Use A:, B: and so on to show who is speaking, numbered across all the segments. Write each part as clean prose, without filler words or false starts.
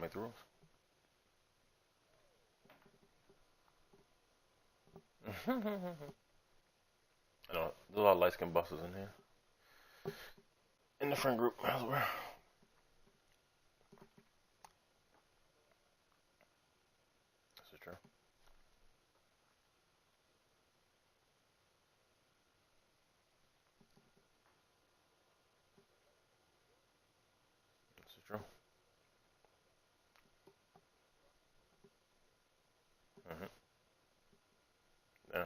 A: make the rules. I know there's a lot of light-skinned busters in here. In the friend group, as well. This is true. This is true. Yeah.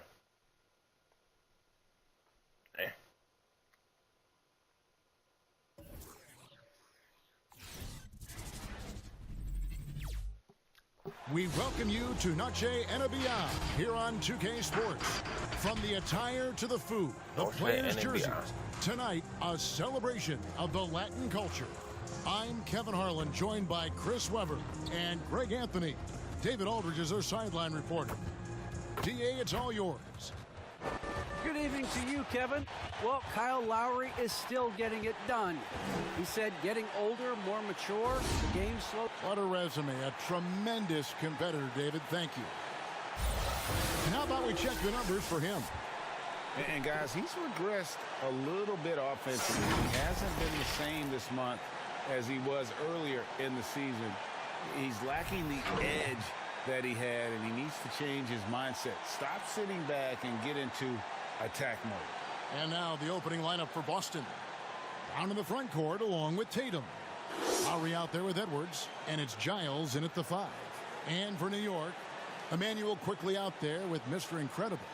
A: Hey.
B: We welcome you to Noche and Beyond here on 2K Sports. From the attire to the food, the players' jerseys. Tonight, a celebration of the Latin culture. I'm Kevin Harlan, joined by Chris Webber and Greg Anthony. David Aldridge is our sideline reporter. DA, it's all yours.
C: Good evening to you, Kevin. Well, Kyle Lowry is still getting it done. He said getting older, more mature, the game slow.
B: What a resume. A tremendous competitor, David. Thank you. And how about we check the numbers for him?
D: And guys, he's regressed a little bit offensively. He hasn't been the same this month as he was earlier in the season. He's lacking the edge that he had, and he needs to change his mindset. Stop sitting back and get into attack mode.
B: And now the opening lineup for Boston. Down in the front court along with Tatum. Lowry out there with Edwards, and it's Giles in at the 5. And for New York, Emmanuel quickly out there with Mr. Incredible.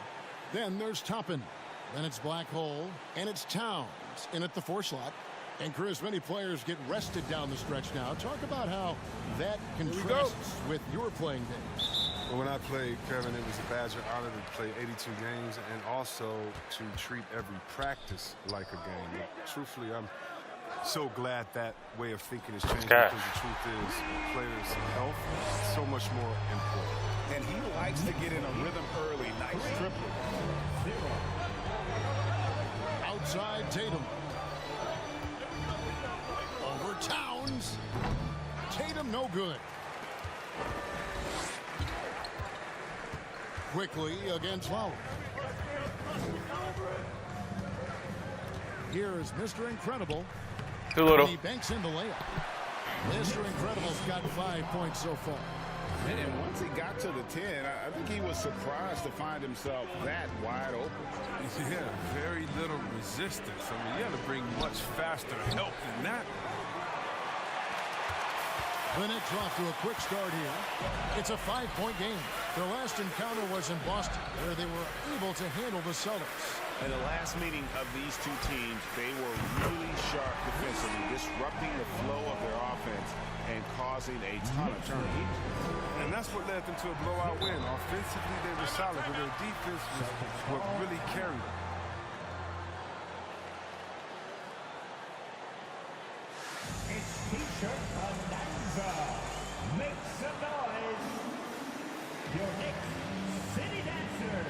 B: Then there's Toppin. Then it's Black Hole, and it's Towns in at the 4 slot. And Chris, many players get rested down the stretch now. Talk about how that contrasts with your playing days.
E: Well, when I played, Kevin, it was a badge of honor to play 82 games and also to treat every practice like a game. And truthfully, I'm so glad that way of thinking has changed because the truth is players' health is so much more important.
D: And he likes to get in a rhythm early. Nice triple.
B: Outside Tatum. Over Towns. Tatum no good. Quickly against Lowry. Here is Mr. Incredible.
A: Too little.
B: He banks in the layup. Mr. Incredible's got 5 points so far.
D: And once he got to the 10, I think he was surprised to find himself that wide open.
E: Yeah, very little resistance. I mean, you got to bring much faster help than that.
B: The Knicks are off to a quick start here. It's a 5-point game. Their last encounter was in Boston, where they were able to handle the Celtics.
D: In the last meeting of these two teams, they were really sharp defensively, disrupting the flow of their offense and causing a ton of turnovers.
E: And that's what led them to a blowout win. Offensively, they were solid, but their defense was what really carried them.
F: It's T-shirt Bonanza. Make some noise. Your Knicks City Dancer.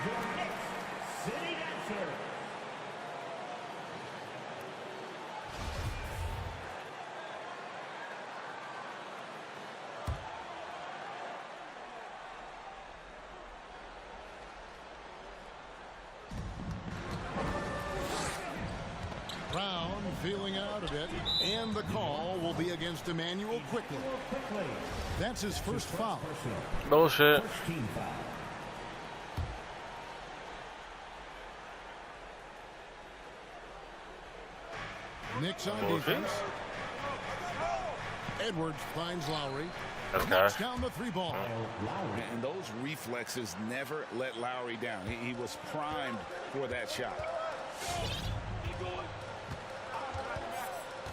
F: Your Knicks City Dancer.
B: Brown feeling out a bit, and the call will be against Emmanuel quickly. That's his first foul.
A: Bullshit.
F: First team foul.
B: Knicks on defense. Edwards finds Lowry.
A: Okay.
B: Knocks down the 3-ball.
D: And those reflexes never let Lowry down. He was primed for that shot.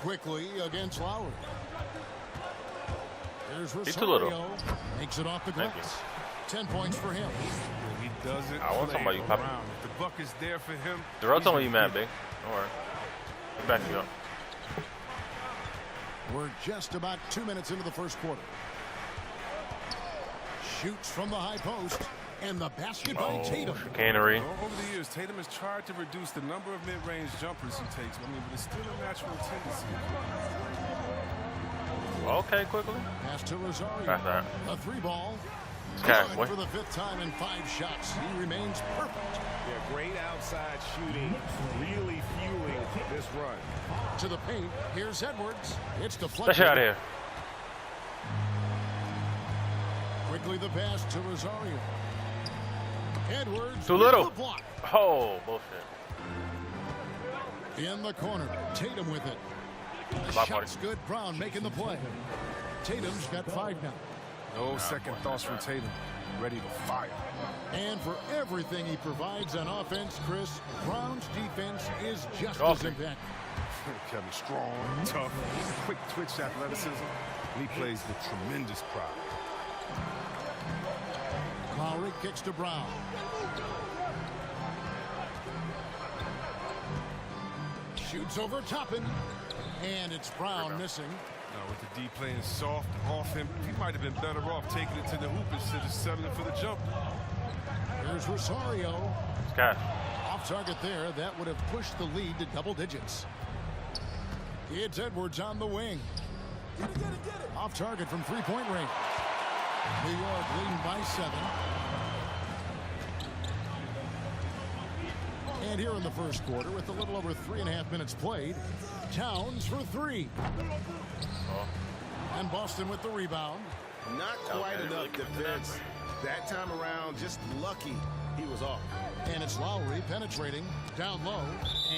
B: Quickly against Lowry. There's
A: He's too little.
B: Rosario. Makes it off the glass. 10 points for him.
E: He doesn't
A: I want somebody
E: play
A: pop.
E: around. If the buck is there for him,
A: The road's on you, mad big. Don't worry. Get back to you up.
B: We're just about 2 minutes into the first quarter. Shoots from the high post. And the basket by Tatum.
A: Chicanery.
E: Over the years, Tatum has tried to reduce the number of mid-range jumpers he takes. I mean, but it's still a natural tendency.
A: Okay, quickly.
B: Pass to Rosario.
A: That's that.
B: A 3-ball.
A: Okay,
B: Good for the 5th time in 5 shots. He remains perfect.
D: Yeah, great outside shooting, really fueling this run.
B: To the paint. Here's Edwards. It's deflected.
A: Let's get out of here.
B: Quickly the pass to Rosario. Edwards.
A: Too
B: with
A: little.
B: the block.
A: Oh, bullshit.
B: In the corner. Tatum with it. The
A: Block
B: shot's good. Brown making the play. Tatum's got 5 now.
E: No second thoughts from Tatum. Ready to fire.
B: And for everything he provides on offense, Chris, Brown's defense is just
A: Awesome.
B: as impactful.
E: Kevin, strong, tough, quick twitch athleticism. And he plays with tremendous pride.
B: Lowry kicks to Brown. Shoots over Toppin. And it's Brown missing.
E: Now with the D playing soft off him, he might have been better off taking it to the hoop instead of settling for the jump.
B: Here's Rosario.
A: Scott.
B: Off target there. That would have pushed the lead to double digits. It's Edwards on the wing. Off target from 3-point range. New York leading by 7. And here in the first quarter, with a little over 3.5 minutes played, Towns for 3. And Boston with the rebound.
D: Not quite enough defense that time around. Just lucky he was off.
B: And it's Lowry penetrating down low.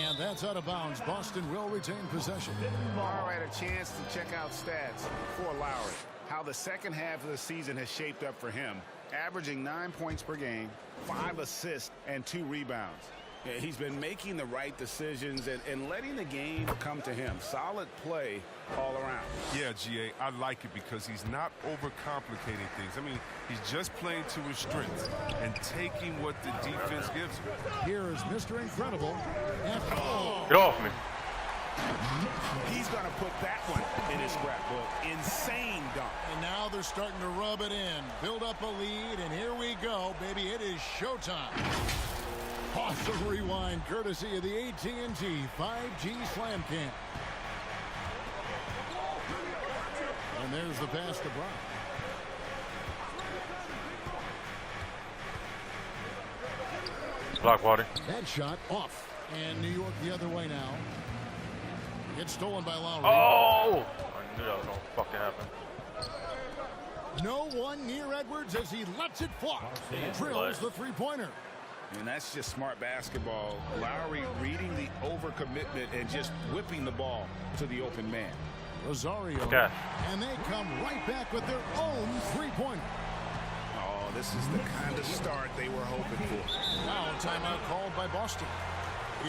B: And that's out of bounds. Boston will retain possession.
D: All right, a chance to check out stats for Lowry. How the second half of the season has shaped up for him. Averaging 9 points per game, 5 assists, and 2 rebounds. Yeah, he's been making the right decisions and letting the game come to him. Solid play all around.
E: Yeah, GA, I like it because he's not overcomplicating things. I mean, he's just playing to his strengths and taking what the defense gives him.
B: Here is Mr. Incredible.
A: Get off me.
D: He's going to put that one in his scrapbook. Insane dunk.
B: And now they're starting to rub it in. Build up a lead, and here we go, baby. It is showtime. Awesome rewind, courtesy of the AT&T 5G Slam Cam. And there's the pass to Brown.
A: Block water.
B: That shot off. And New York the other way now. Gets stolen by Lowry.
A: Oh! I knew that was going to fucking happen.
B: No one near Edwards as he lets it fly. Drills the 3-pointer.
D: And that's just smart basketball. Lowry reading the overcommitment and just whipping the ball to the open man.
B: Rosario.
A: Okay.
B: And they come right back with their own 3-pointer.
D: Oh, this is the kind of start they were hoping for.
B: Now a timeout called by Boston.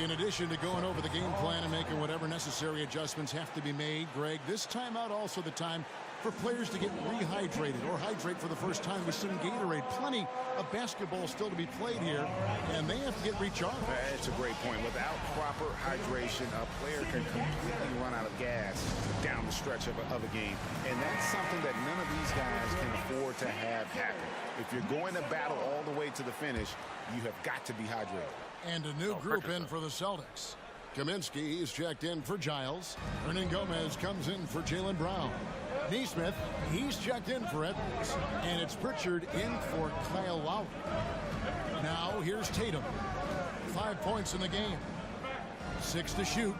B: In addition to going over the game plan and making whatever necessary adjustments have to be made, Greg, this timeout also the time for players to get rehydrated or hydrate for the first time with some Gatorade. Plenty of basketball still to be played here, and they have to get recharged.
D: That's a great point. Without proper hydration, a player can completely run out of gas down the stretch of a game. And that's something that none of these guys can afford to have happen. If you're going to battle all the way to the finish, you have got to be hydrated.
B: And a new group in for the Celtics. Kaminsky is checked in for Giles. Hernan Gomez comes in for Jaylen Brown. Neesmith, he's checked in for Edwards. And it's Pritchard in for Kyle Lowry. Now here's Tatum. 5 points in the game. 6 to shoot.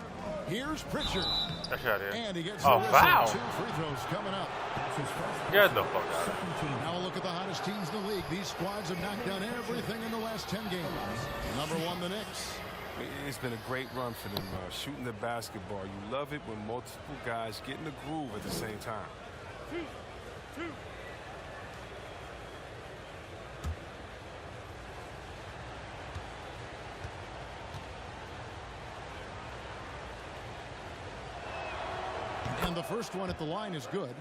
B: Here's Pritchard.
A: That's out here.
B: And he gets
A: Oh,
B: the whistle.
A: foul.
B: 2 free throws coming up.
A: Get the fuck out.
B: Now a look at the hottest teams in the league. These squads have knocked down everything in the last 10 games. Number 1, the Knicks.
E: It's been a great run for them, shooting the basketball. You love it when multiple guys get in the groove at the same time.
B: And the first one at the line is good.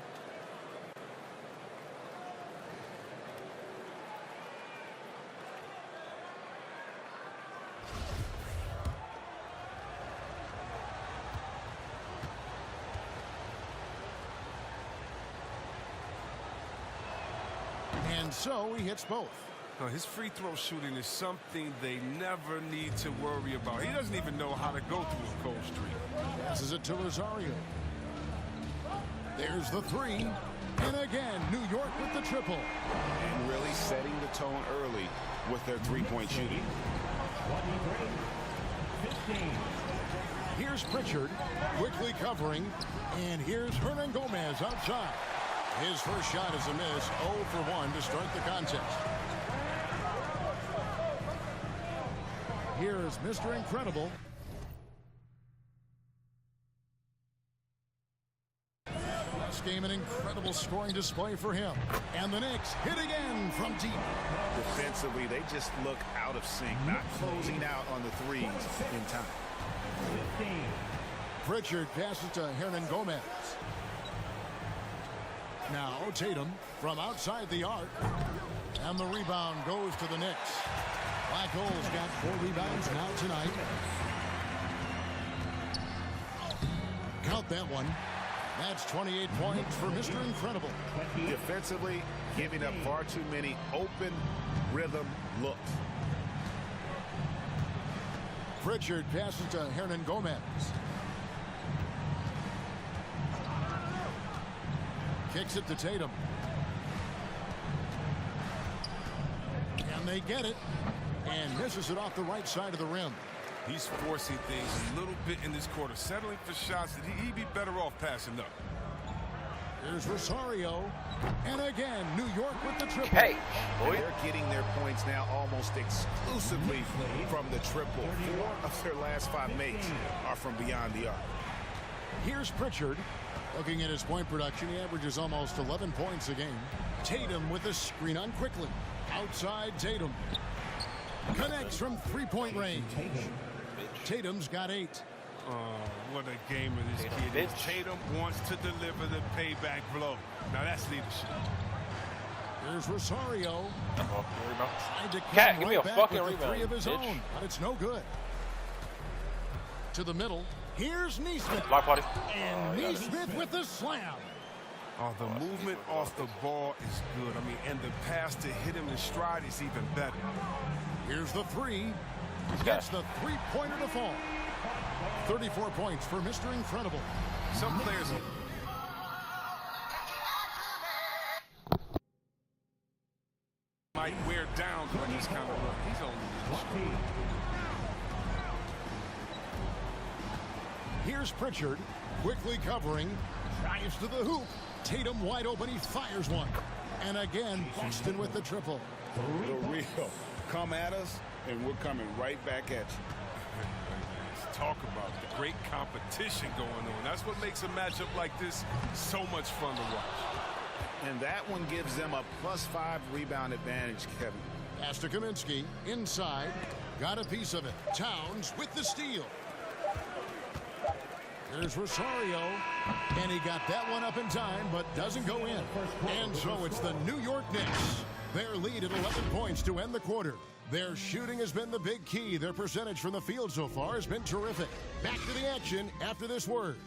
B: And so he hits both.
E: His free throw shooting is something they never need to worry about. He doesn't even know how to go through a cold streak.
B: Passes it to Rosario. There's the three. And again, New York with the triple.
D: And really setting the tone early with their three-point shooting.
F: 23-15.
B: Here's Pritchard quickly covering. And here's Hernan Gomez outside. His first shot is a miss. 0 for 1 to start the contest. Here's Mr. Incredible. This game, an incredible scoring display for him. And the Knicks hit again from deep.
D: Defensively, they just look out of sync, not closing out on the threes in time.
F: 15.
B: Pritchard passes to Hernan Gomez. Now Tatum from outside the arc. And the rebound goes to the Knicks. Black Hole's got 4 rebounds now tonight. Count that one. That's 28 points for Mr. Incredible.
D: Defensively, giving up far too many open rhythm looks.
B: Pritchard passes to Hernan Gomez. Kicks it to Tatum. And they get it. And misses it off the right side of the rim.
E: He's forcing things a little bit in this quarter, settling for shots that he'd be better off passing up.
B: Here's Rosario. And again, New York with the triple.
A: Hey,
D: And they're getting their points now almost exclusively from the triple. 4 of their last 5 makes are from beyond the arc.
B: Here's Pritchard. Looking at his point production, he averages almost 11 points a game. Tatum with a screen on quickly. Outside Tatum. Connects from 3-point range. Tatum's got 8.
E: What a gamer this kid is. Tatum wants to deliver the payback blow. Now that's leadership.
B: Here's Rosario. Tried to
A: Cat,
B: come
A: give me
B: right
A: a
B: back
A: fucking
B: with the 3
A: rebound,
B: of his
A: bitch.
B: own, but it's no good. To the middle. Here's Neesmith.
A: Block party.
B: And Neesmith with the slam.
E: Oh, the movement off the ball is good. I mean, and the pass to hit him in stride is even better.
B: Here's the 3. Gets the 3-pointer to fall. 34 points for Mr. Incredible.
E: Some players might wear down when he's kind of rough. He's only
B: Here's Pritchard, quickly covering, drives to the hoop. Tatum wide open, he fires one. And again, Boston with the triple.
D: The real. Come at us, and we're coming right back at you.
E: talk about the great competition going on. That's what makes a matchup like this so much fun to watch.
D: And that one gives them a +5 rebound advantage, Kevin.
B: Pass to Kaminsky, inside, got a piece of it. Towns with the steal. Here's Rosario, and he got that one up in time, but doesn't go in. And so it's the New York Knicks. Their lead at 11 points to end the quarter. Their shooting has been the big key. Their percentage from the field so far has been terrific. Back to the action after this word.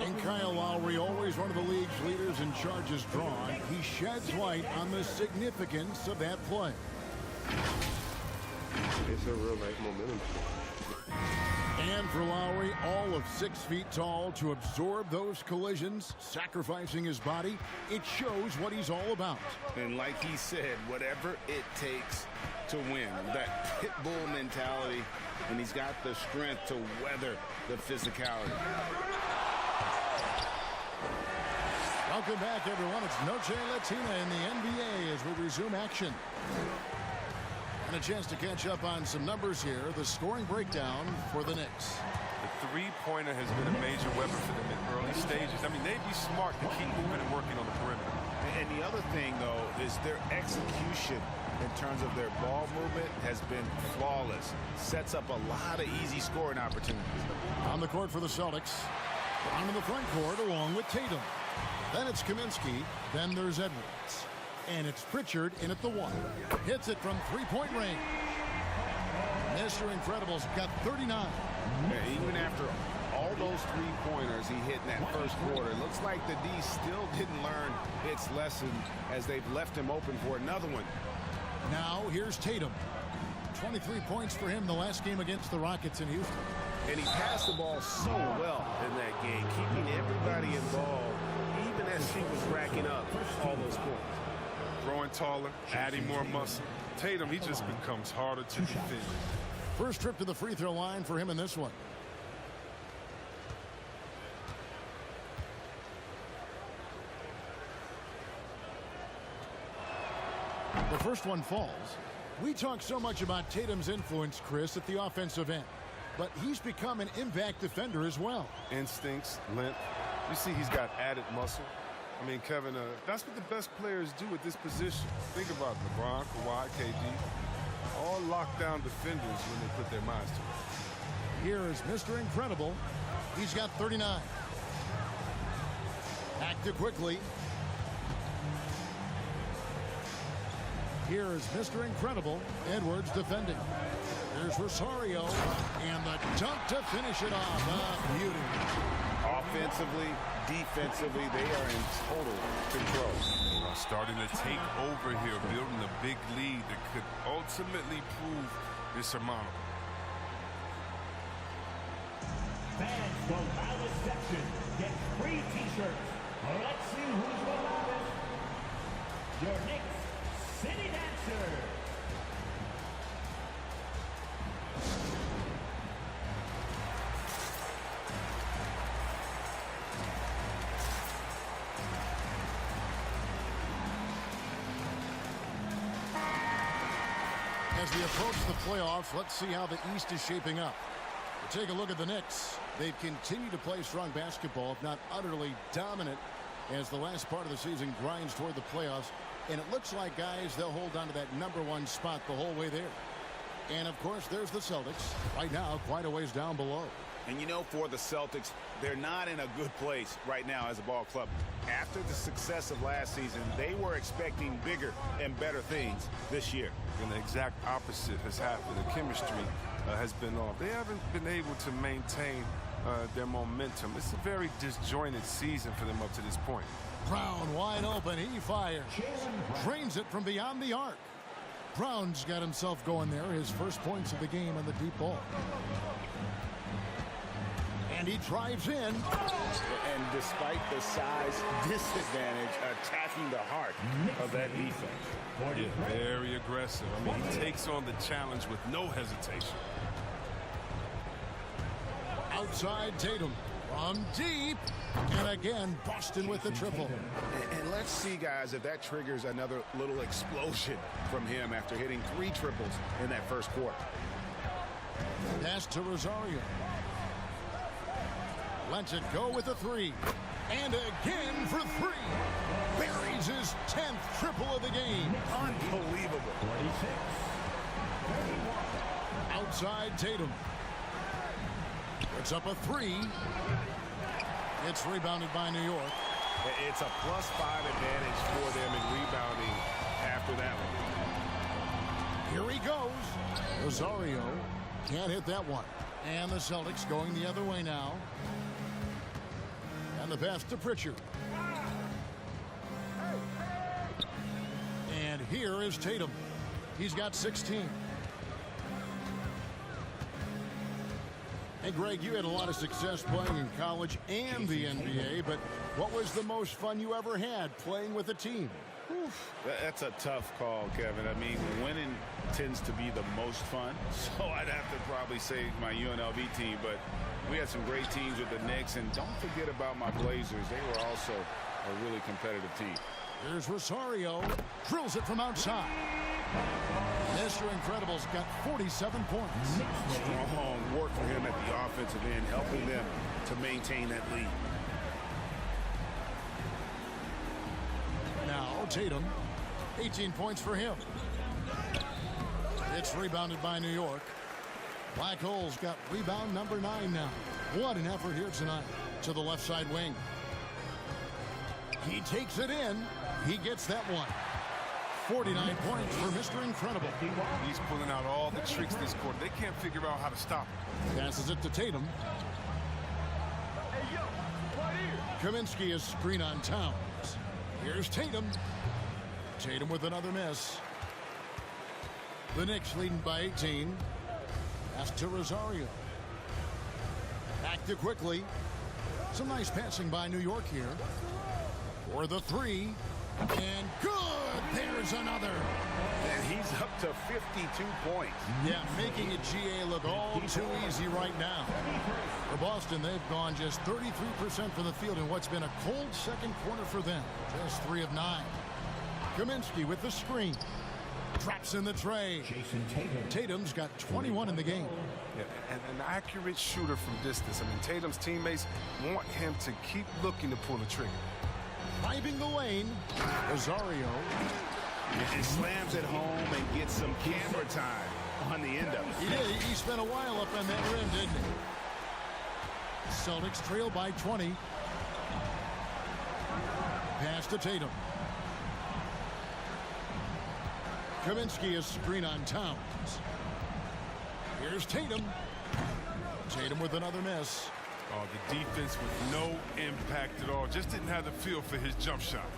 B: And Kyle Lowry, always one of the league's leaders in charges drawn. He sheds light on the significance of that play.
G: It's a real nice momentum.
B: And for Lowry, all of 6 feet tall, to absorb those collisions, sacrificing his body, it shows what he's all about.
D: And like he said, whatever it takes to win, that pit bull mentality, and he's got the strength to weather the physicality.
B: Welcome back, everyone. It's Noche Latina in the NBA as we resume action. And a chance to catch up on some numbers here. The scoring breakdown for the Knicks.
E: The three-pointer has been a major weapon for them in early stages. I mean, they'd be smart to keep moving and working on the perimeter.
D: And the other thing, though, is their execution in terms of their ball movement has been flawless. Sets up a lot of easy scoring opportunities.
B: On the court for the Celtics. Down in the front court along with Tatum. Then it's Kaminsky. Then there's Edwards. And it's Pritchard in at the 1. Hits it from three-point range. Mr. Incredible's got 39.
D: Yeah, even after all those three-pointers he hit in that first quarter, looks like the D still didn't learn its lesson as they've left him open for another one.
B: Now here's Tatum. 23 points for him the last game against the Rockets in Houston.
D: And he passed the ball so well in that game, keeping everybody involved, even as he was racking up all those points.
E: Growing taller, adding more muscle. Tatum, he just becomes harder to defend.
B: First trip to the free throw line for him in this one. The first one falls. We talk so much about Tatum's influence, Chris, at the offensive end. But he's become an impact defender as well.
E: Instincts, length. You see he's got added muscle. I mean, Kevin, that's what the best players do at this position. Think about LeBron, Kawhi, KD. All lockdown defenders when they put their minds to it.
B: Here is Mr. Incredible. He's got 39. Active quickly. Here is Mr. Incredible. Edwards defending. There's Rosario. And the dunk to finish it off. Beauty.
D: Offensively, defensively, they are in total control.
E: Starting to take over here, building a big lead that could ultimately prove insurmountable.
F: Fans, the loudest section get free t-shirts. Let's see who's the loudest. Your Knicks City Dancer.
B: As we approach the playoffs, let's see how the East is shaping up. We'll take a look at the Knicks. They've continued to play strong basketball, if not utterly dominant, as the last part of the season grinds toward the playoffs. And it looks like, guys, they'll hold on to that #1 spot the whole way there. And, of course, there's the Celtics. Right now, quite a ways down below.
D: And you know, for the Celtics, they're not in a good place right now as a ball club. After the success of last season, they were expecting bigger and better things this year.
E: And the exact opposite has happened. The chemistry has been off. They haven't been able to maintain their momentum. It's a very disjointed season for them up to this point.
B: Brown wide open. He fires. Drains it from beyond the arc. Brown's got himself going there. His first points of the game on the deep ball. And he drives in.
D: And despite the size disadvantage, attacking the heart of that defense.
E: Yeah, very aggressive. I mean, he takes on the challenge with no hesitation.
B: Outside Tatum from deep. And again, Boston with the triple.
D: And let's see, guys, if that triggers another little explosion from him after hitting 3 triples in that first quarter.
B: Pass to Rosario. Lets it go with a 3. And again for 3. Buries his 10th triple of the game.
D: Unbelievable.
F: 26. 31.
B: Outside Tatum. Puts up a 3. It's rebounded by New York.
D: It's a +5 advantage for them in rebounding after that one.
B: Here he goes. Rosario can't hit that one. And the Celtics going the other way now. And the pass to Pritchard. And here is Tatum. He's got 16. Hey, Greg, you had a lot of success playing in college and the NBA, but what was the most fun you ever had playing with a team?
D: Oof, that's a tough call, Kevin. I mean, winning tends to be the most fun, so I'd have to probably say my UNLV team, but we had some great teams with the Knicks, and don't forget about my Blazers. They were also a really competitive team.
B: Here's Rosario. Drills it from outside. Mr. Incredible's got 47 points.
D: Strong work for him at the offensive end, helping them to maintain that lead.
B: Now Tatum, 18 points for him. It's rebounded by New York. Black Hole's got rebound number 9 now. What an effort here tonight to the left side wing. He takes it in. He gets that one. 49 points for Mr. Incredible.
E: He's pulling out all the tricks this quarter. They can't figure out how to stop him.
B: Passes it to Tatum. Kaminsky is screen on Towns. Here's Tatum. Tatum with another miss. The Knicks leading by 18. Pass to Rosario. Back to quickly. Some nice passing by New York here. For the three. And good! There's another.
D: And he's up to 52 points.
B: Yeah, making a GA look all too easy right now. For Boston, they've gone just 33% from the field in what's been a cold second quarter for them. Just 3 of 9. Kaminsky with the screen. Traps in the tray. Tatum's got 21 in the game.
E: Yeah, and an accurate shooter from distance. I mean, Tatum's teammates want him to keep looking to pull the trigger.
B: Driving the lane. Rosario.
D: And slams it home and gets some camera time on the end of it.
B: He did. He spent a while up on that rim, didn't he? Celtics trail by 20. Pass to Tatum. Kaminsky is screen on Towns. Here's Tatum. Tatum with another miss.
E: Oh, the defense with no impact at all. Just didn't have the feel for his jump shot.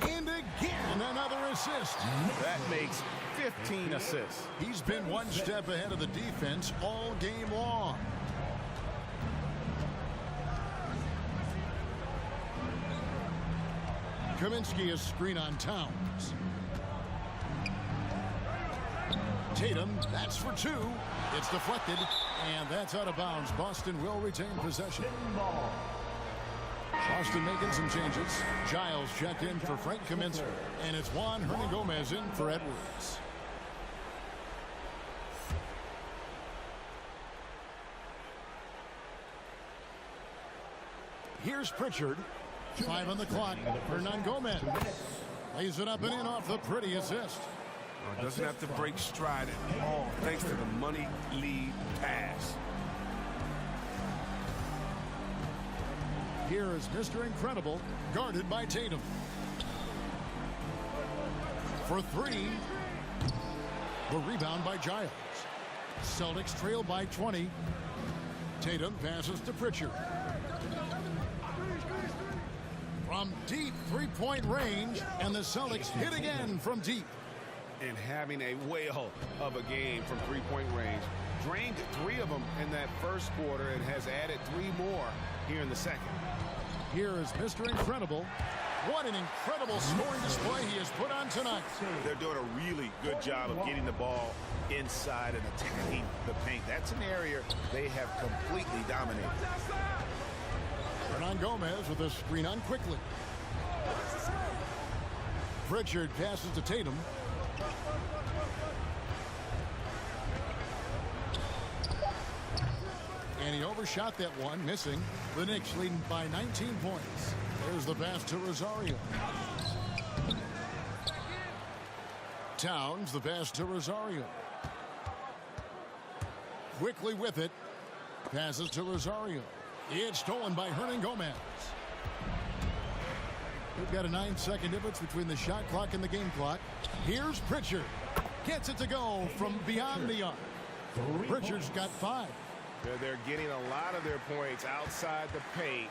B: And again, another assist.
D: That makes 15 assists.
B: He's been one step ahead of the defense all game long. Kaminsky is screen on Towns. Tatum, that's for 2. It's deflected, and that's out of bounds. Boston will retain possession. Boston making some changes. Giles checked in for Frank Kaminsky, and it's Juan Hernangomez in for Edwards. Here's Pritchard. 5 on the clock. Hernangomez lays it up and in off the pretty assist.
E: Doesn't have to break stride at all, thanks to the money lead pass.
B: Here is Mr. Incredible, guarded by Tatum. For 3. The rebound by Giles. Celtics trail by 20. Tatum passes to Pritchard. From deep three-point range, and the Celtics hit again from deep.
D: And having a whale of a game from three-point range. Drained 3 of them in that first quarter and has added 3 more here in the second.
B: Here is Mr. Incredible. What an incredible scoring display he has put on tonight.
D: They're doing a really good job of getting the ball inside and attacking the paint. That's an area they have completely dominated.
B: Hernangomez with a screen on quickly. Pritchard passes to Tatum. And he overshot that one, missing. The Knicks leading by 19 points. There's the pass to Rosario. Towns, the pass to Rosario. Quickly with it. Passes to Rosario. It's stolen by Hernangomez. We've got a 9-second difference between the shot clock and the game clock. Here's Pritchard. Gets it to go from beyond the arc. Pritchard's got 5.
D: They're getting a lot of their points outside the paint.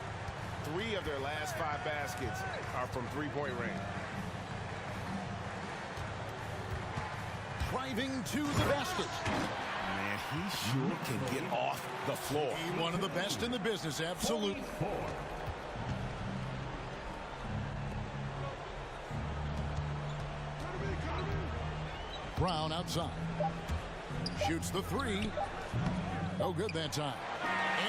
D: 3 of their last 5 baskets are from three-point range.
B: Driving to the basket.
D: Man, he sure can get off the floor.
B: One of the best in the business, absolutely. Brown outside. Shoots the 3. No good that time.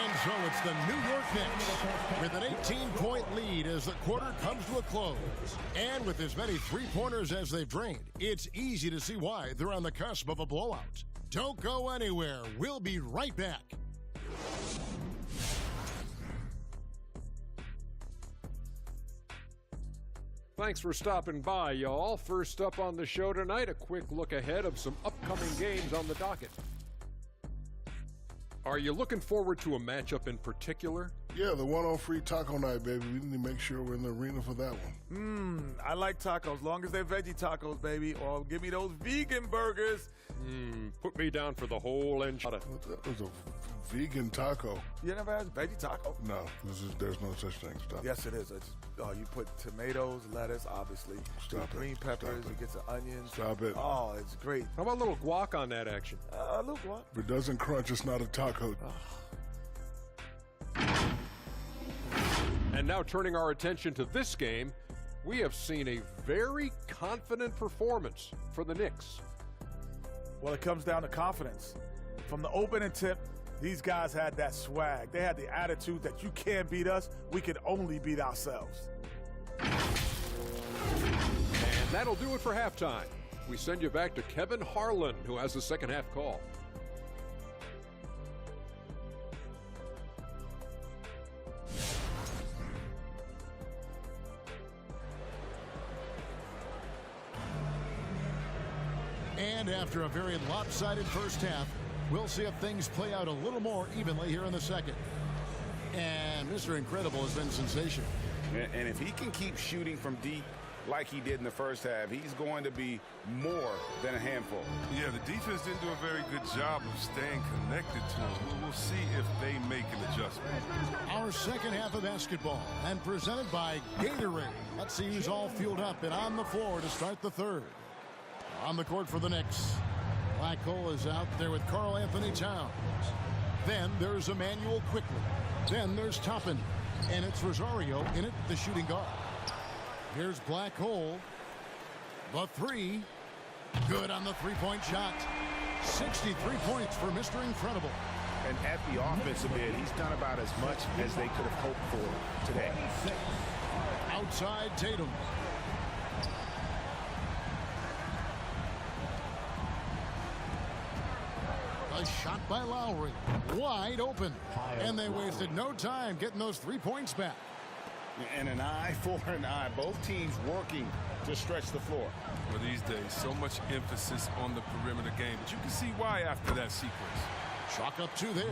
B: And so it's the New York Knicks with an 18-point lead as the quarter comes to a close. And with as many three-pointers as they've drained, it's easy to see why they're on the cusp of a blowout. Don't go anywhere. We'll be right back.
G: Thanks for stopping by, y'all. First up on the show tonight, a quick look ahead of some upcoming games on the docket. Are you looking forward to a matchup in particular?
H: Yeah, the one on free taco night, baby. We need to make sure we're in the arena for that one.
I: I like tacos, long as they're veggie tacos, baby. Or give me those vegan burgers.
G: Put me down for the whole enchilada.
H: That was a vegan taco.
I: You never had a veggie taco?
H: No, there's no such thing. Stop.
I: Yes, it is. You put tomatoes, lettuce, obviously.
H: Stop it.
I: Green peppers.
H: Stop it.
I: You get some onions.
H: Stop it.
I: Oh, it's great.
G: How about a little guac on that action?
I: A little guac.
H: If it doesn't crunch, it's not a taco.
G: And now turning our attention to this game, we have seen a very confident performance for the Knicks.
I: Well, it comes down to confidence. From the opening tip, these guys had that swag. They had the attitude that you can't beat us, we can only beat ourselves.
G: And that'll do it for halftime. We send you back to Kevin Harlan, who has the second half call.
B: And after a very lopsided first half, we'll see if things play out a little more evenly here in the second. And Mr. Incredible has been sensational.
D: And if he can keep shooting from deep like he did in the first half, he's going to be more than a handful.
E: Yeah, the defense didn't do a very good job of staying connected to him. We'll see if they make an adjustment.
B: Our second half of basketball, and presented by Gatorade. Let's see who's all fueled up and on the floor to start the third. On the court for the Knicks, Black Hole is out there with Karl Anthony Towns. Then there's Emmanuel Quickly. Then there's Toppin. And it's Rosario in it, the shooting guard. Here's Black Hole. The three. Good on the three-point shot. 63 points for Mr. Incredible.
D: And at the offensive end, he's done about as much as they could have hoped for today.
B: Outside Tatum. A shot by Lowry. Wide open. And they wasted no time getting those 3 points back.
D: And an eye for an eye. Both teams working to stretch the floor.
E: Well, these days, so much emphasis on the perimeter game. But you can see why after that sequence.
B: Chalk up two there.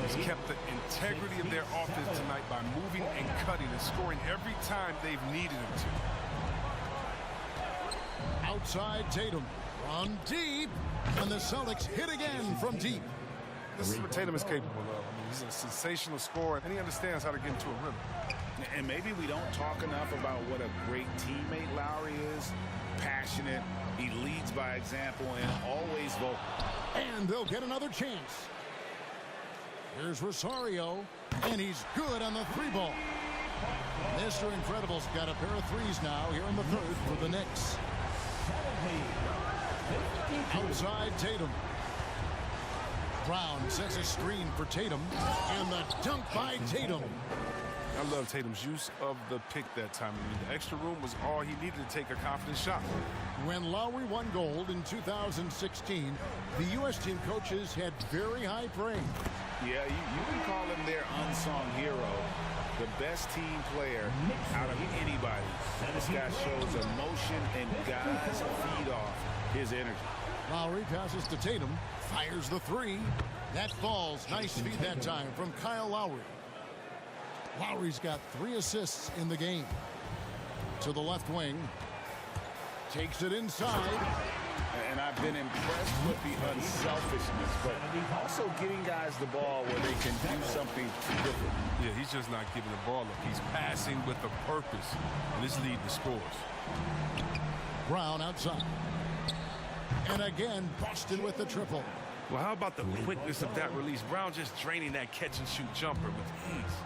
E: Has kept the integrity of their offense tonight by moving and cutting and scoring every time they've needed him to.
B: Outside Tatum. Run deep. And the Celtics hit again from deep.
E: This is what Tatum is capable of. I mean, he's a sensational scorer, and he understands how to get into a rhythm.
D: And maybe we don't talk enough about what a great teammate Lowry is. Passionate. He leads by example and always vocal.
B: And they'll get another chance. Here's Rosario. And he's good on the three ball. Mr. Incredible's got a pair of threes now here in the third for the Knicks. Outside Tatum. Brown sets a screen for Tatum. And the dunk by Tatum.
E: I love Tatum's use of the pick that time. I mean, the extra room was all he needed to take a confident shot.
B: When Lowry won gold in 2016, the U.S. team coaches had very high praise.
D: Yeah, you can call him their unsung hero. The best team player out of anybody. This guy shows emotion, and guys feed off his energy.
B: Lowry passes to Tatum, fires the three. That falls. Nice feed that time from Kyle Lowry. Lowry's got 3 assists in the game. To the left wing. Takes it inside.
D: And I've been impressed with the unselfishness, but also getting guys the ball where they can do something different.
E: Yeah, he's just not giving the ball up. He's passing with a purpose, and this lead to scores.
B: Brown outside. And again, Boston with the triple.
E: Well, how about the quickness of that release? Brown just draining that catch-and-shoot jumper with ease.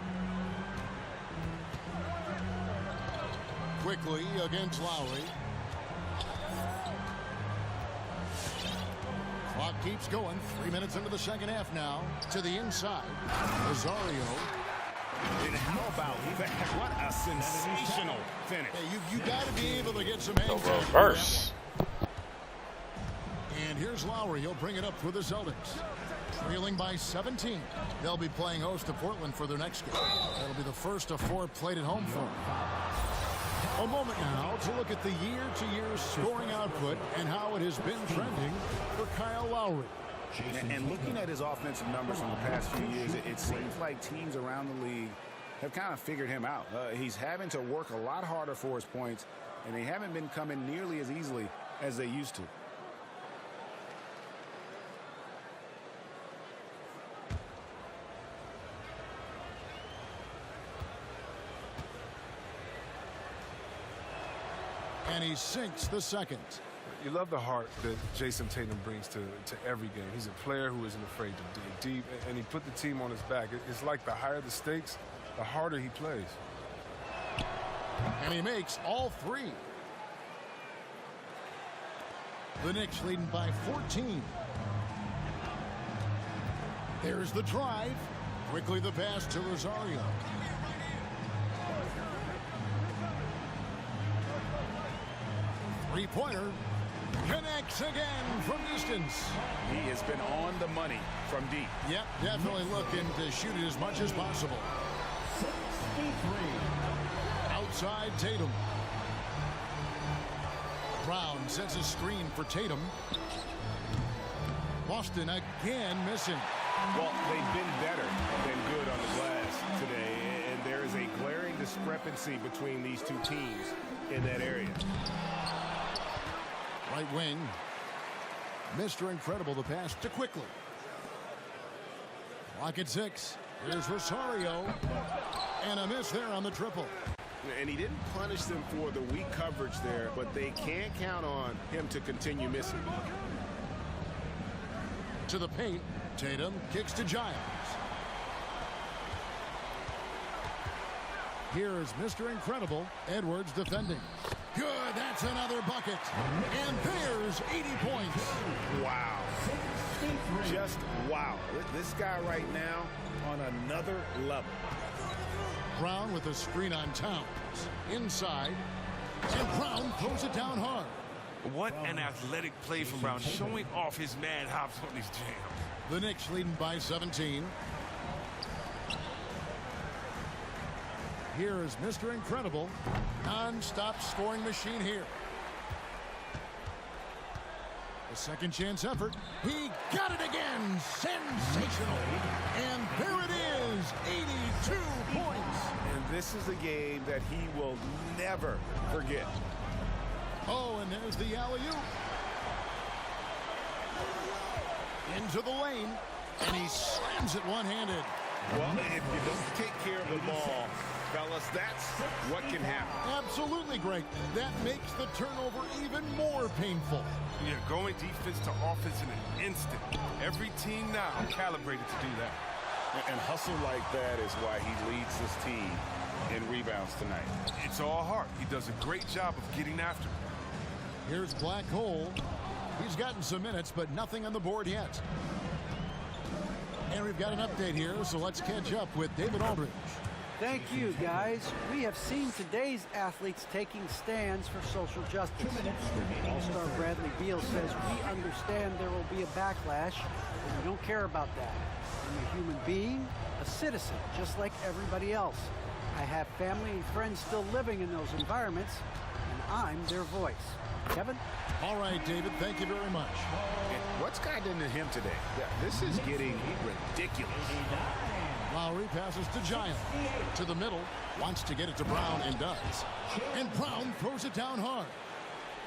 B: Quickly against Lowry. Clock keeps going. 3 minutes into the second half now. To the inside. Rosario.
D: And how about that? What a sensational finish.
B: Hey, you got to be able to get some
A: The
B: hands
A: reverse.
B: And here's Lowry. He'll bring it up for the Celtics. Trailing by 17. They'll be playing host to Portland for their next game. That'll be the first of 4 played at home for them. A moment now to look at the year-to-year scoring output and how it has been trending for Kyle Lowry.
D: And looking at his offensive numbers from the past few years, it seems like teams around the league have kind of figured him out. He's having to work a lot harder for his points, and they haven't been coming nearly as easily as they used to.
B: And he sinks the second.
E: You love the heart that Jason Tatum brings to every game. He's a player who isn't afraid to dig deep, and he put the team on his back. It's like the higher the stakes, the harder he plays.
B: And he makes all three. The Knicks leading by 14. There's the drive. Quickly the pass to Rosario. Three-pointer. Connects again from distance.
D: He has been on the money from deep.
B: Yep, definitely looking to shoot it as much as possible.
F: 63.
B: Outside Tatum. Brown sets a screen for Tatum. Boston again missing.
D: Well, they've been better than good on the glass today, and there is a glaring discrepancy between these two teams in that area.
B: Right wing. Mr. Incredible, the pass to Quickly. Lock at 6. Here's Rosario. And a miss there on the triple.
D: And he didn't punish them for the weak coverage there, but they can't count on him to continue missing.
B: To the paint. Tatum kicks to Giles. Here is Mr. Incredible. Edwards defending. Good, that's another bucket. And there's 80 points.
D: Wow. Just wow. This guy right now on another level.
B: Brown with a screen on Towns. Inside. And Brown throws it down hard.
J: What an athletic play from Brown, showing off his mad hops on these jams.
B: The Knicks leading by 17. Here is Mr. Incredible. Non-stop scoring machine here. A second chance effort. He got it again. Sensational. And there it is. 82 points.
D: And this is a game that he will never forget.
B: Oh, and there's the alley-oop. Into the lane. And he slams it one-handed.
D: Well, if you don't take care of the ball, fellas, that's what can happen.
B: Absolutely, Greg. That makes the turnover even more painful.
J: Yeah, going defense to offense in an instant. Every team now calibrated to do that.
D: And hustle like that is why he leads this team in rebounds tonight.
J: It's all heart. He does a great job of getting after it.
B: Here's Black Hole. He's gotten some minutes, but nothing on the board yet. And we've got an update here, so let's catch up with David Aldridge.
C: Thank you, guys. We have seen today's athletes taking stands for social justice. All-star Bradley Beal says, we understand there will be a backlash, but we don't care about that. I'm a human being, a citizen, just like everybody else. I have family and friends still living in those environments, and I'm their voice. Kevin?
B: All right, David, thank you very much.
D: And what's gotten into him today? Yeah, this is getting ridiculous.
B: Lowry passes to Giles. To the middle, wants to get it to Brown and does. And Brown throws it down hard.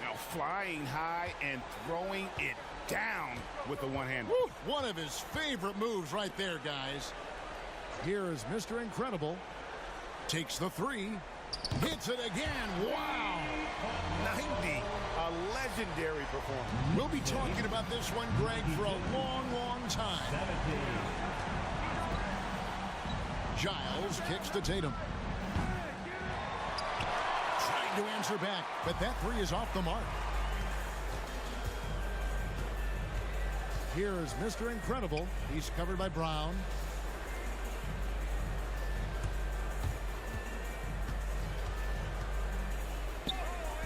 D: Now flying high and throwing it down with the one-hand.
B: One of his favorite moves right there, guys. Here is Mr. Incredible. Takes the three. Hits it again. Wow.
D: 90. A legendary performance.
B: We'll be talking about this one, Greg, for a long, long time. Giles kicks to Tatum. Trying to answer back, but that three is off the mark. Here is Mr. Incredible. He's covered by Brown.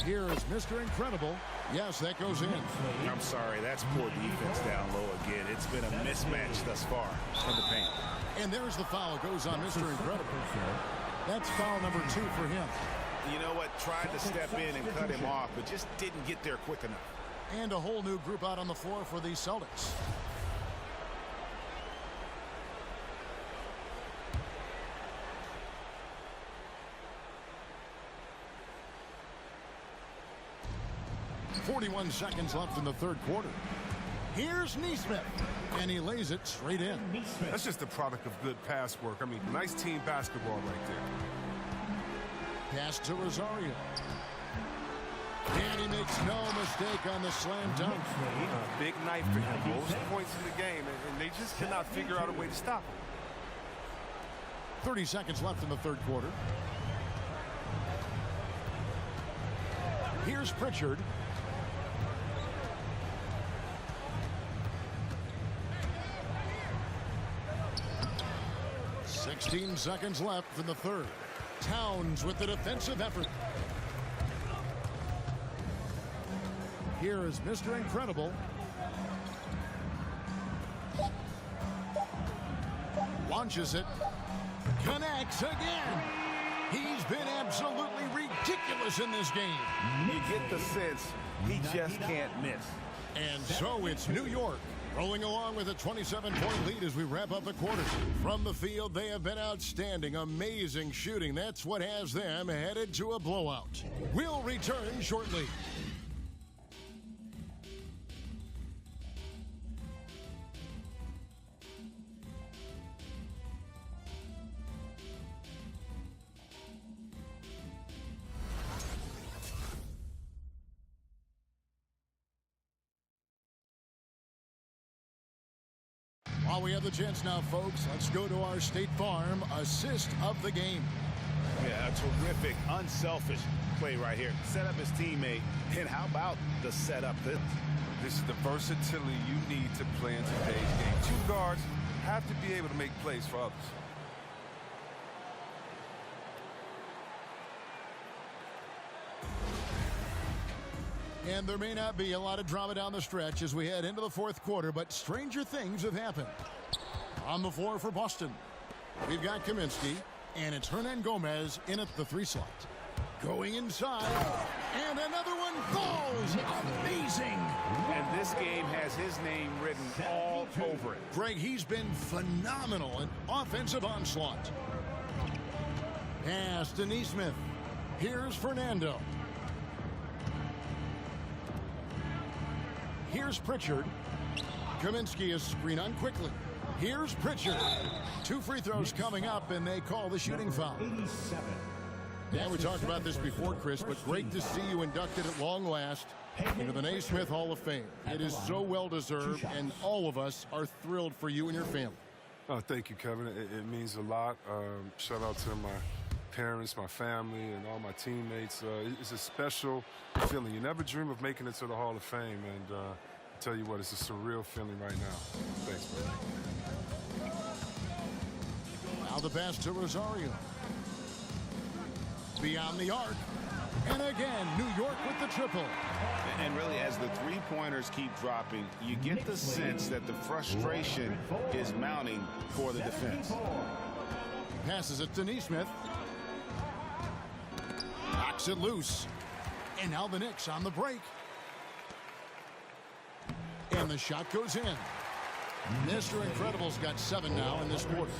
B: Here is Mr. Incredible. Yes, that goes in.
D: I'm sorry, that's poor defense down low again. It's been a mismatch thus far in the paint.
B: And there's the foul. Goes on Mr. Incredible. That's foul number 2 for him.
D: You know what? Tried to step in and cut him off, but just didn't get there quick enough.
B: And a whole new group out on the floor for the Celtics. 41 seconds left in the third quarter. Here's Neesmith, and he lays it straight in.
E: That's just the product of good pass work. I mean, nice team basketball right there.
B: Pass to Rosario. And he makes no mistake on the slam dunk.
E: Big night for him. Most points in the game, and they just cannot figure out a way to stop him.
B: 30 seconds left in the third quarter. Here's Pritchard. "16 seconds left in the third. Towns with the defensive effort. Here is Mr. Incredible. Launches it. Connects again. He's been absolutely ridiculous in this game.
D: You get the sense he just can't miss.
B: And so it's New York rolling along with a 27-point lead as we wrap up the quarter. From the field, they have been outstanding. Amazing shooting. That's what has them headed to a blowout. We'll return shortly. While we have the chance now, folks, let's go to our State Farm assist of the game.
D: Yeah, a terrific, unselfish play right here. Set up his teammate, and how about the setup?
E: This is the versatility you need to play in today's game. Two guards have to be able to make plays for others.
B: And there may not be a lot of drama down the stretch as we head into the fourth quarter, but stranger things have happened. On the floor for Boston, we've got Kaminsky, and it's Hernan Gomez in at the 3 slot. Going inside, and another one falls. Amazing.
D: And this game has his name written all over it.
B: Greg, he's been phenomenal in offensive onslaught. Pass to Neesmith. Here's Fernando. Here's Pritchard. Kaminsky is screen on quickly. Here's Pritchard. 2 free throws coming up, and they call the shooting foul. Yeah, we talked about this before, Chris, but great to see you inducted at long last into the Naismith Hall of Fame. It is so well-deserved, and all of us are thrilled for you and your family.
E: Oh, thank you, Kevin. It means a lot. Shout out to my parents, my family, and all my teammates. It's a special feeling. You never dream of making it to the Hall of Fame, and I tell you what, it's a surreal feeling right now. Thanks, man.
B: Now the pass to Rosario. Beyond the arc. And again, New York with the triple.
D: And really, as the three-pointers keep dropping, you get the sense that the frustration is mounting for the defense.
B: Passes it to Neesmith. Knocks it loose. And now the Knicks on the break. And the shot goes in. Mr. Incredible's got 7 now in this quarter.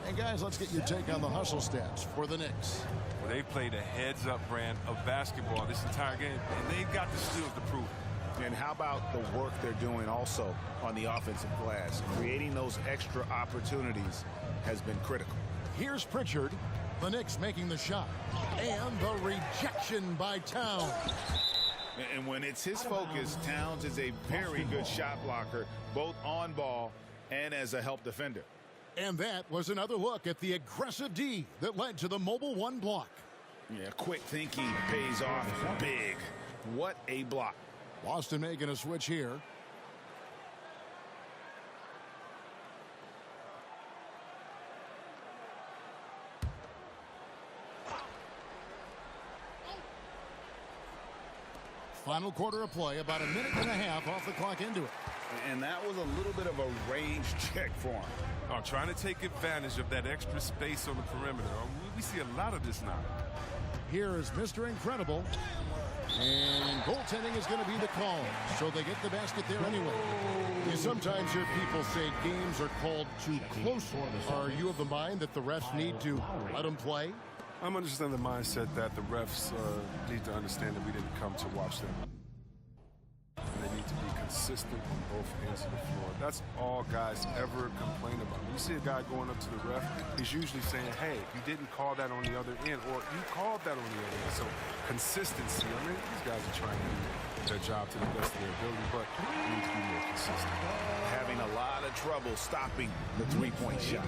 B: And guys, let's get your take on the hustle stats for the Knicks.
E: Well, they played a heads-up brand of basketball this entire game, and they've got the skills to prove it.
D: And how about the work they're doing also on the offensive glass? Creating those extra opportunities has been critical.
B: Here's Pritchard. The Knicks making the shot. And the rejection by Towns.
D: And when it's his focus, Towns is a very good shot blocker, both on ball and as a help defender.
B: And that was another look at the aggressive D that led to the mobile 1 block.
D: Yeah, quick thinking pays off big. What a block.
B: Boston making a switch here. Final quarter of play, about a minute and a half off the clock into it.
D: And that was a little bit of a range check for him.
E: Oh, trying to take advantage of that extra space on the perimeter. We see a lot of this now.
B: Here is Mr. Incredible. And goaltending is going to be the call. So they get the basket there anyway. You sometimes hear people say games are called too close. Are you of the mind that the refs need to let them play?
E: I'm understanding the mindset that the refs need to understand that we didn't come to watch them. consistent on both ends of the floor. That's all guys ever complain about. When you see a guy going up to the ref, he's usually saying, hey, you didn't call that on the other end, or you called that on the other end. So consistency. I mean, these guys are trying to do their job to the best of their ability, but they need to be more consistent.
D: Having a lot of trouble stopping the three-point shot.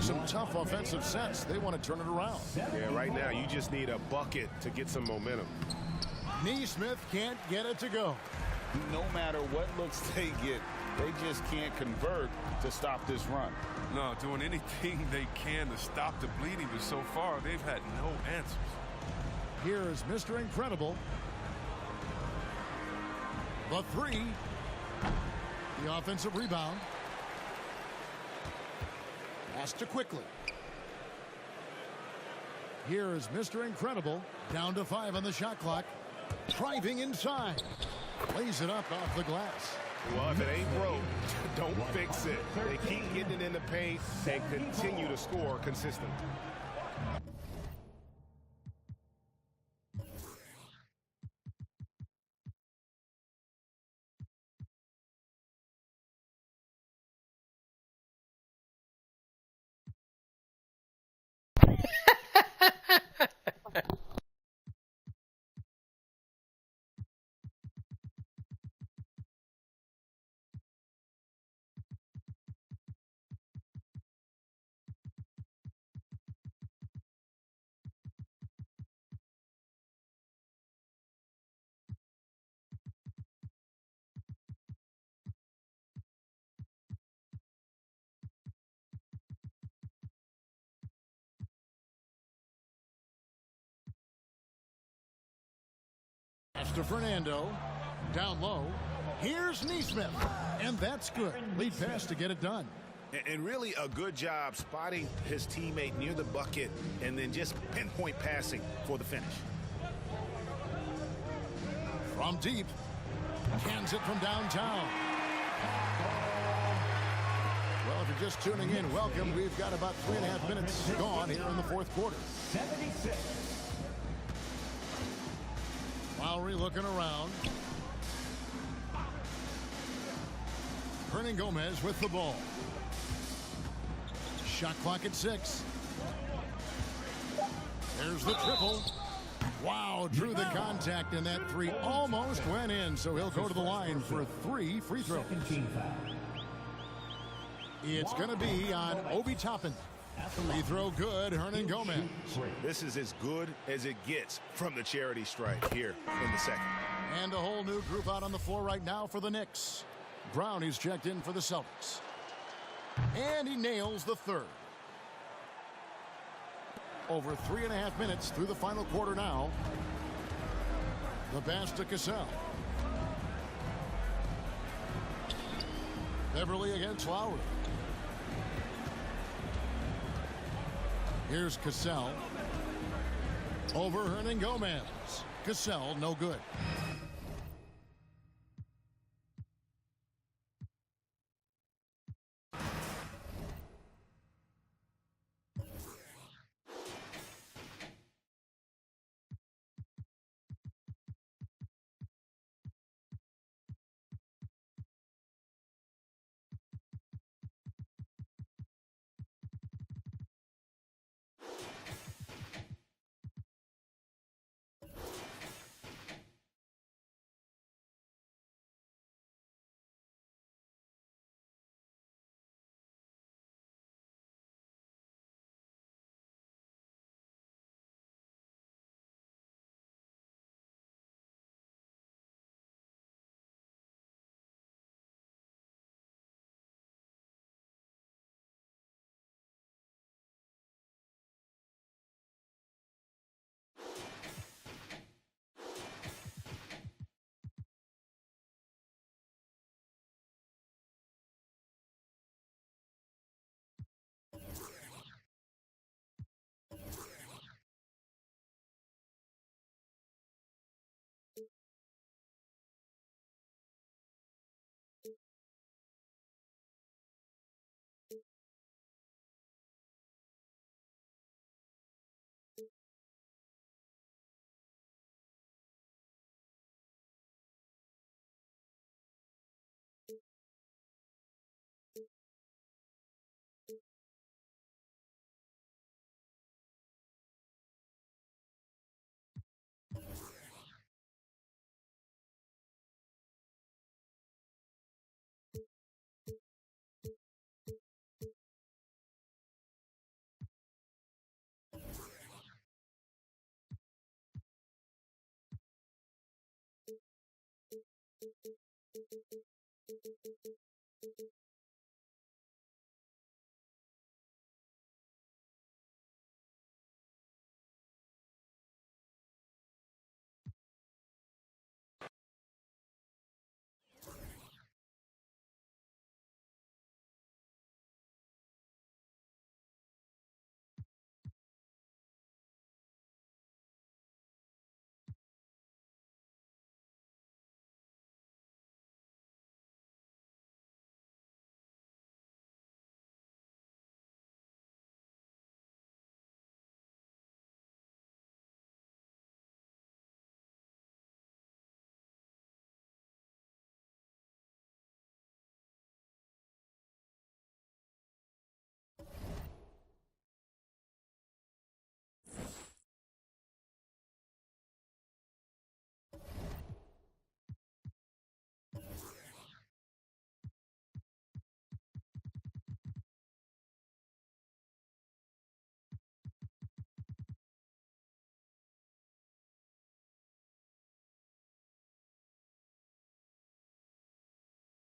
B: Some tough offensive sets. They want to turn it around.
K: Yeah, right now you just need a bucket to get some momentum.
B: Neesmith can't get it to go.
D: No matter what looks they get, they just can't convert to stop this run.
E: No, doing anything they can to stop the bleeding, but so far they've had no answers.
B: Here is Mr. Incredible. The three. The offensive rebound. Pass to Quickly. Here is Mr. Incredible. Down to 5 on the shot clock. Driving inside. Lays it up off the glass.
K: Well, if it ain't broke, don't fix it. They keep getting it in the paint and continue to score consistently.
B: Pass to Fernando. Down low. Here's Neesmith. And that's good. Lead pass to get it done.
K: And really a good job spotting his teammate near the bucket and then just pinpoint passing for the finish.
B: From deep. Cans it from downtown. Well, if you're just tuning in, welcome. We've got about 3.5 minutes gone here in the fourth quarter.
F: 76.
B: Lowry looking around. Hernangomez with the ball. Shot clock at 6. There's the triple. Wow, drew the contact, and that three almost went in, so he'll go to the line for 3 free throws. It's going to be on Obi Toppin. Free throw good, Hernangomez.
K: This is as good as it gets from the charity stripe here in the second.
B: And a whole new group out on the floor right now for the Knicks. Brown is checked in for the Celtics. And he nails the third. Over 3.5 minutes through the final quarter now. The pass to Cassell. Beverly against Lowry. Here's Cassell. Over Hernangomez. Cassell, no good.